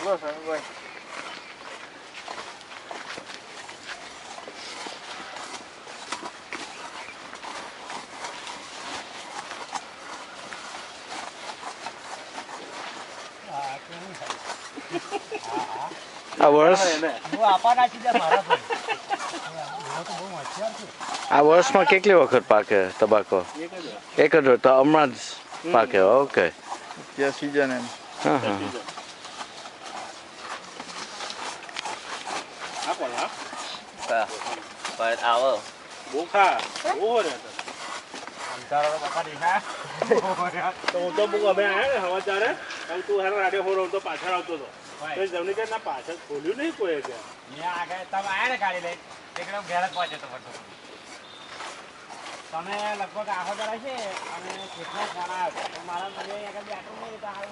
બોલો સ્વામીભાઈ. આ વર્ષ આ વર્ષમાં કેટલી વખત પાકે તંબાકુ? એક જ વાર. તો હમણાં જ પાકે. ઓકે. ત્યાં સીઝન એમ. હા હા આવો બોખા ઓહો રે તો હું તો બહુ અમે આવ્યા ને સમાચારે એમ તું હેરો રાડે હોરો તો પાછળ આવતો હતો તો જમણી કે ના પાછળ ખોલ્યું નહીં કોઈ કે તમે આયા ને ગાડી લઈ એકદમ ઘેર જ પહોંચે તો બધું તમે લગભગ આખો દરા છે અને કેટલા ફોન આવ્યો તો મારા મને આગળ બેઠું નહીં તો હાલ